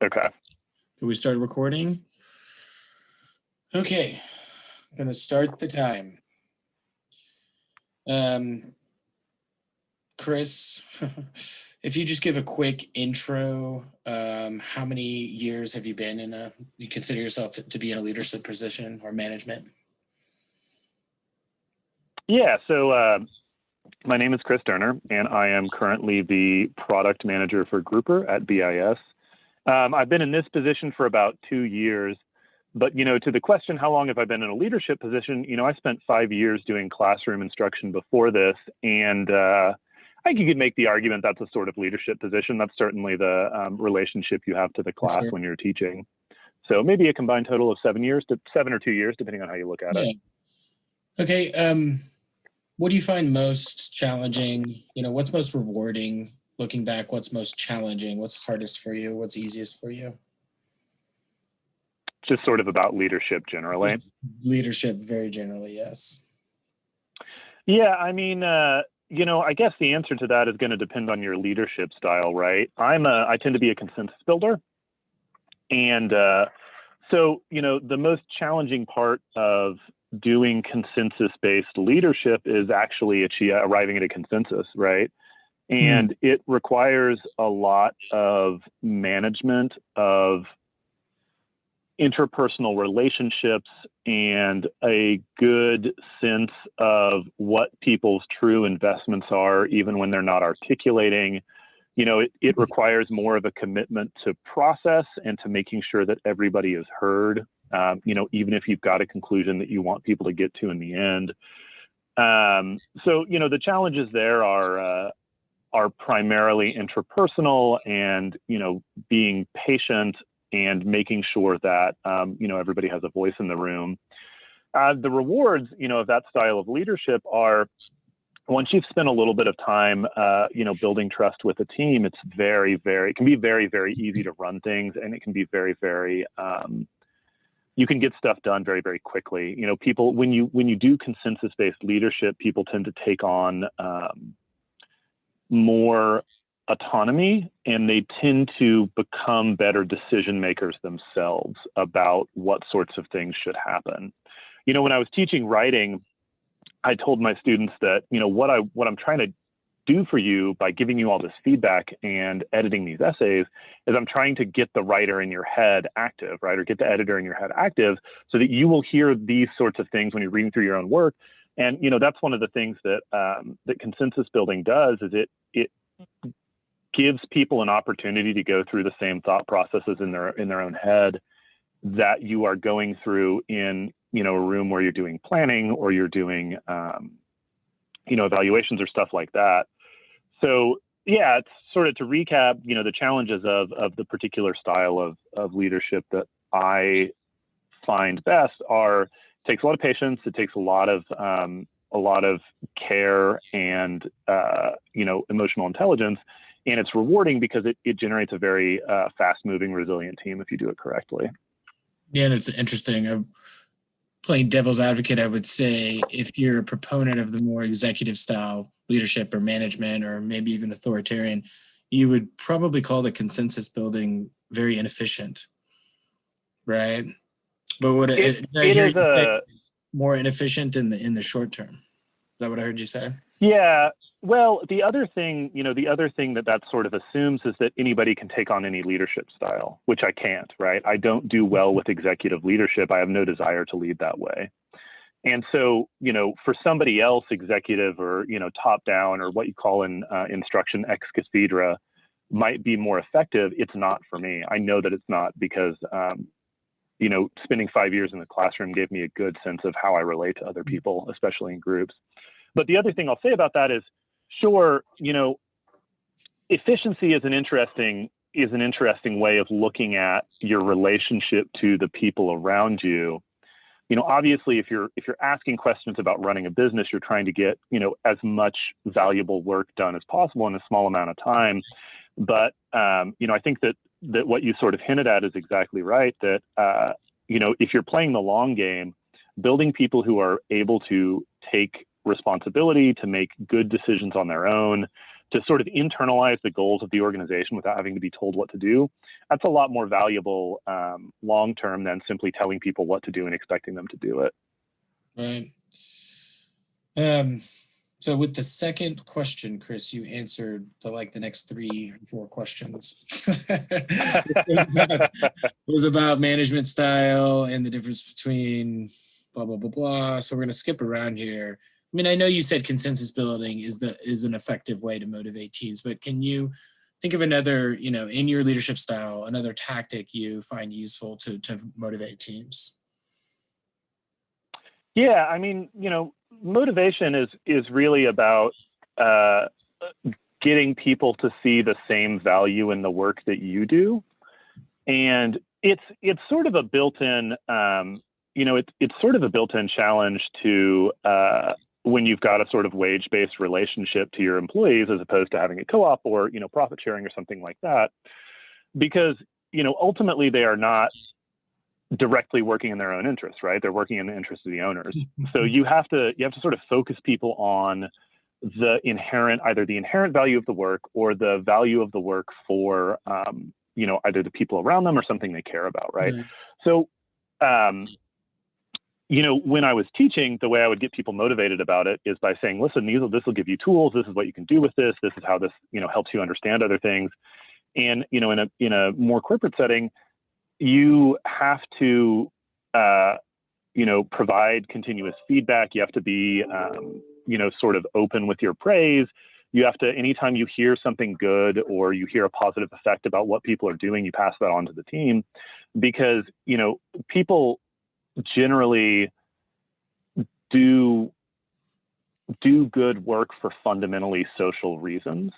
Okay. Can we start recording? Okay, I'm gonna start the time. Chris, if you just give a quick intro, how many years have you been you consider yourself to be in a leadership position or management? Yeah, so my name is Chris Derner, and I am currently the product manager for Grouper at BIS. I've been in this position for about 2 years, but, to the question, how long have I been in a leadership position? I spent 5 years doing classroom instruction before this, and I think you could make the argument that's a sort of leadership position. That's certainly the relationship you have to the class when you're teaching. So maybe a combined total of 7 years to 7 or 2 years, depending on how you look at it. Okay. What do you find most challenging? What's most rewarding? Looking back, what's most challenging? What's hardest for you? What's easiest for you? Just sort of about leadership generally. Leadership very generally, yes. Yeah, I mean, I guess the answer to that is going to depend on your leadership style, right? I tend to be a consensus builder. And so, the most challenging part of doing consensus-based leadership is actually arriving at a consensus, right? And it requires a lot of management of interpersonal relationships and a good sense of what people's true investments are, even when they're not articulating. It requires more of a commitment to process and to making sure that everybody is heard, even if you've got a conclusion that you want people to get to in the end. So, the challenges there are primarily interpersonal and, being patient and making sure that, everybody has a voice in the room. The rewards, of that style of leadership are, once you've spent a little bit of time, building trust with a team, it can be very, very easy to run things, and it can be very, very, you can get stuff done very, very quickly. People, when you do consensus-based leadership, people tend to take on more autonomy, and they tend to become better decision makers themselves about what sorts of things should happen. When I was teaching writing, I told my students that, what I'm trying to do for you by giving you all this feedback and editing these essays is I'm trying to get the writer in your head active, right? Or get the editor in your head active so that you will hear these sorts of things when you're reading through your own work. And, that's one of the things that that consensus building does is it gives people an opportunity to go through the same thought processes in their own head that you are going through in, a room where you're doing planning or you're doing, evaluations or stuff like that. So yeah, it's sort of to recap, the challenges of the particular style of leadership that I find best takes a lot of patience. It takes a lot of care and, emotional intelligence. And it's rewarding because it generates a very fast-moving, resilient team if you do it correctly. Yeah, and it's interesting. Playing devil's advocate, I would say if you're a proponent of the more executive style leadership or management or maybe even authoritarian, you would probably call the consensus building very inefficient, right? But what it is more inefficient in the short term. Is that what I heard you say? Yeah. Well, the other thing that sort of assumes is that anybody can take on any leadership style, which I can't, right? I don't do well with executive leadership. I have no desire to lead that way. And so, for somebody else, executive or, top down or what you call in instruction ex cathedra might be more effective. It's not for me. I know that it's not because, spending 5 years in the classroom gave me a good sense of how I relate to other people, especially in groups. But the other thing I'll say about that is, sure, efficiency is an interesting way of looking at your relationship to the people around you. Obviously, if you're asking questions about running a business, you're trying to get, as much valuable work done as possible in a small amount of time. But, I think that what you sort of hinted at is exactly right, that, if you're playing the long game, building people who are able to take responsibility, to make good decisions on their own, to sort of internalize the goals of the organization without having to be told what to do, that's a lot more valuable long term than simply telling people what to do and expecting them to do it. Right. So with the second question, Chris, you answered the next 3 or 4 questions. It was about management style and the difference between blah, blah, blah, blah. So we're going to skip around here. I mean, I know you said consensus building is an effective way to motivate teams, but can you think of another, in your leadership style, another tactic you find useful to motivate teams? Yeah, I mean, motivation is really about getting people to see the same value in the work that you do, and it's sort of a built-in, it's sort of a built-in challenge to when you've got a sort of wage-based relationship to your employees as opposed to having a co-op or profit sharing or something like that, because ultimately they are not directly working in their own interests, right? They're working in the interest of the owners. So you have to sort of focus people on either the inherent value of the work or the value of the work for, either the people around them or something they care about, right? Right. So, when I was teaching, the way I would get people motivated about it is by saying, listen, this will give you tools. This is what you can do with this. This is how this, helps you understand other things. And, in a more corporate setting, you have to, provide continuous feedback. You have to be, sort of open with your praise. You have to, anytime you hear something good or you hear a positive effect about what people are doing, you pass that on to the team, because, people generally do good work for fundamentally social reasons.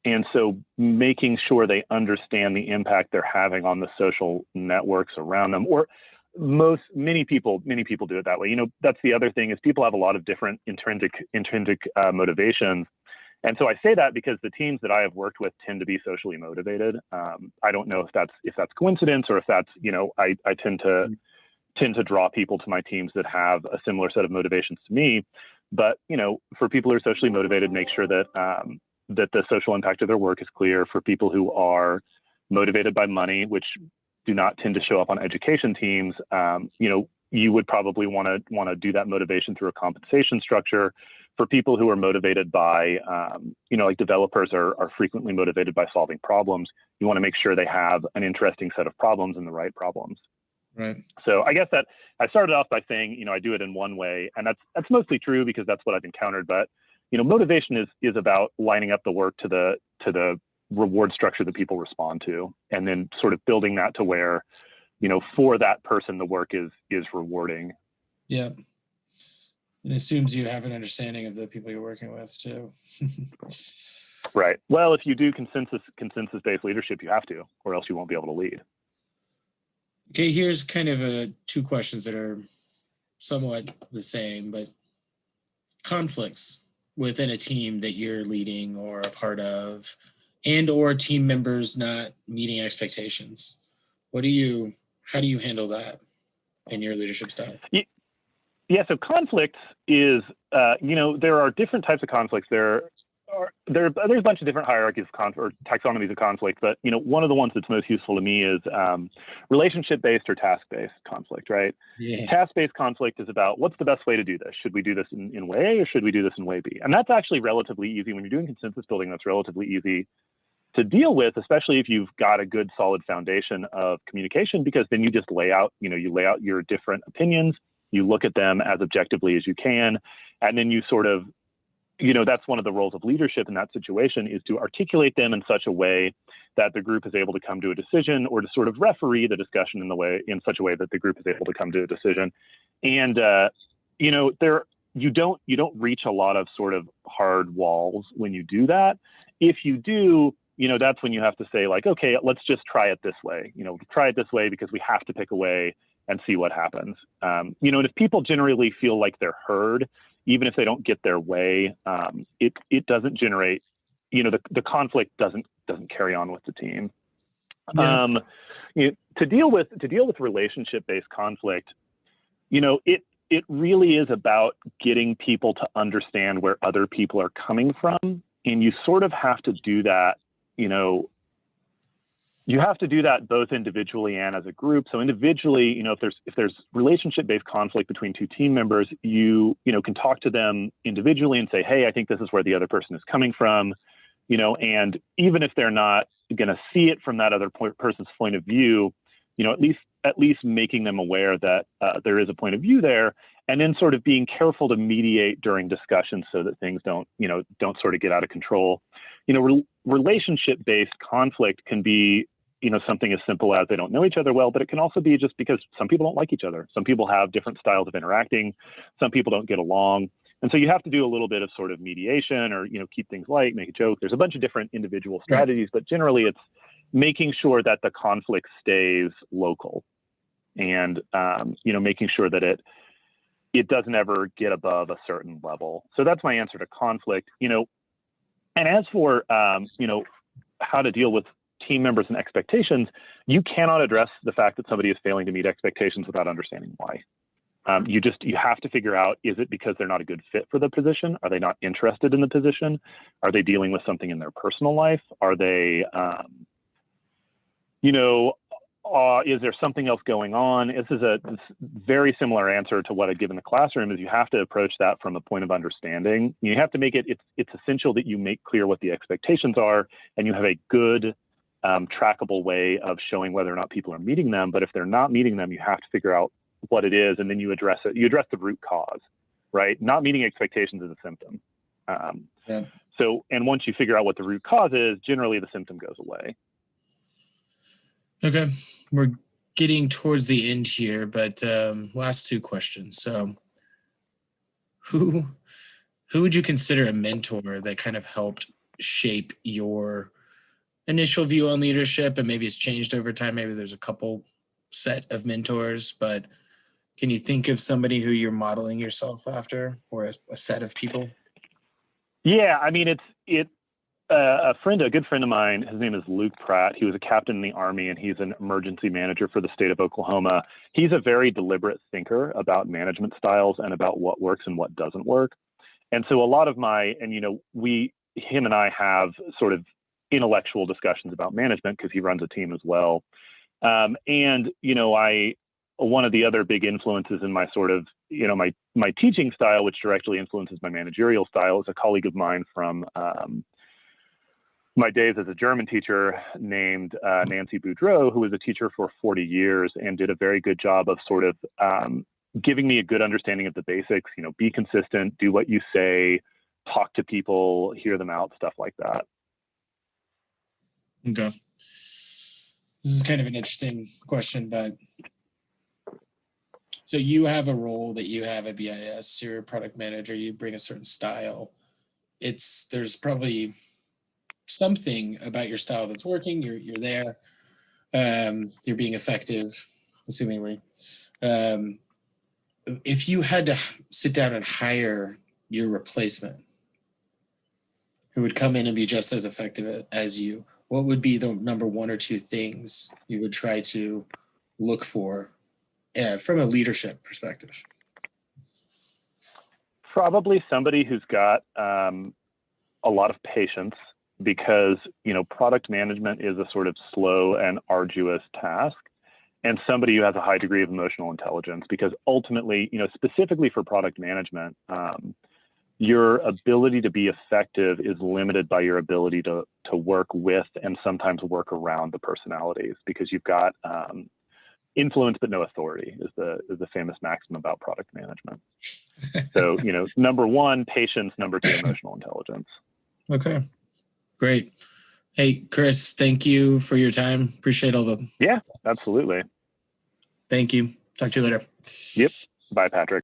And so making sure they understand the impact they're having on the social networks around them, or many people do it that way. That's the other thing, is people have a lot of different intrinsic motivations. And so I say that because the teams that I have worked with tend to be socially motivated. I don't know if that's coincidence, or if that's, I tend to draw people to my teams that have a similar set of motivations to me. But, for people who are socially motivated, make sure that that the social impact of their work is clear. For people who are motivated by money, which do not tend to show up on education teams, you would probably want to do that motivation through a compensation structure. For people who are motivated by, like developers are frequently motivated by solving problems, you want to make sure they have an interesting set of problems and the right problems. Right. So I guess that I started off by saying, I do it in one way, and that's mostly true because that's what I've encountered. But motivation is about lining up the work to the reward structure that people respond to, and then sort of building that to where, for that person, the work is rewarding. Yeah. It assumes you have an understanding of the people you're working with too. Right. Well, if you do consensus-based leadership, you have to, or else you won't be able to lead. Okay, here's kind of 2 questions that are somewhat the same, but conflicts within a team that you're leading or a part of, and or team members not meeting expectations. How do you handle that in your leadership style? Yeah, so conflicts is, there are different types of conflicts. There's a bunch of different hierarchies of or taxonomies of conflict, but one of the ones that's most useful to me is relationship-based or task-based conflict, right? Yeah. Task-based conflict is about what's the best way to do this. Should we do this in way A, or should we do this in way B? And that's actually relatively easy when you're doing consensus building. That's relatively easy to deal with, especially if you've got a good solid foundation of communication, because then you just lay out your different opinions. You look at them as objectively as you can, and then you sort of, that's one of the roles of leadership in that situation, is to articulate them in such a way that the group is able to come to a decision, or to sort of referee the discussion in such a way that the group is able to come to a decision. And, you don't reach a lot of sort of hard walls when you do that. If you do, that's when you have to say, like, okay, let's just try it this way, try it this way because we have to pick a way and see what happens. And if people generally feel like they're heard, even if they don't get their way, it doesn't generate, the conflict doesn't carry on with the team. Yeah. To deal with relationship-based conflict, it really is about getting people to understand where other people are coming from And you sort of have to do that, you have to do that both individually and as a group. So individually, if there's relationship-based conflict between two team members, you can talk to them individually and say, hey, I think this is where the other person is coming from, and even if they're not going to see it from that other person's point of view, at least making them aware that there is a point of view there, and then sort of being careful to mediate during discussions so that things don't sort of get out of control. Relationship-based conflict can be, something as simple as they don't know each other well, but it can also be just because some people don't like each other. Some people have different styles of interacting. Some people don't get along. And so you have to do a little bit of sort of mediation or, keep things light, make a joke. There's a bunch of different individual strategies, but generally it's making sure that the conflict stays local and, making sure that it doesn't ever get above a certain level. So that's my answer to conflict, and as for, how to deal with team members and expectations, you cannot address the fact that somebody is failing to meet expectations without understanding why. You have to figure out, is it because they're not a good fit for the position? Are they not interested in the position? Are they dealing with something in their personal life? Are they, is there something else going on? This is a very similar answer to what I give in the classroom, is you have to approach that from a point of understanding. You have to make it's essential that you make clear what the expectations are, and you have a good trackable way of showing whether or not people are meeting them. But if they're not meeting them, you have to figure out what it is, and then you address it. You address the root cause, right? Not meeting expectations is a symptom. So, and once you figure out what the root cause is, generally the symptom goes away. Okay, we're getting towards the end here, but last two questions. So, who would you consider a mentor that kind of helped shape your initial view on leadership, and maybe it's changed over time? Maybe there's a couple set of mentors, but can you think of somebody who you're modeling yourself after, or a set of people? Yeah, I mean, a good friend of mine, his name is Luke Pratt. He was a captain in the Army, and he's an emergency manager for the state of Oklahoma. He's a very deliberate thinker about management styles and about what works and what doesn't work. And so a lot of him and I have sort of intellectual discussions about management because he runs a team as well. One of the other big influences in my sort of, my teaching style, which directly influences my managerial style, is a colleague of mine from my days as a German teacher named Nancy Boudreau, who was a teacher for 40 years and did a very good job of sort of giving me a good understanding of the basics, be consistent, do what you say, talk to people, hear them out, stuff like that. Okay. This is kind of an interesting question, but so you have a role that you have at BIS, you're a product manager, you bring a certain style. There's probably something about your style that's working. You're there. You're being effective, assumingly. If you had to sit down and hire your replacement, who would come in and be just as effective as you, what would be the number one or two things you would try to look for from a leadership perspective? Probably somebody who's got a lot of patience, because, product management is a sort of slow and arduous task, and somebody who has a high degree of emotional intelligence, because ultimately, specifically for product management, your ability to be effective is limited by your ability to work with and sometimes work around the personalities, because you've got influence but no authority is the famous maxim about product management. So, number one, patience. Number two, emotional intelligence. Okay, great. Hey, Chris, thank you for your time. Appreciate all the. Yeah, absolutely. Thank you. Talk to you later. Yep. Bye, Patrick.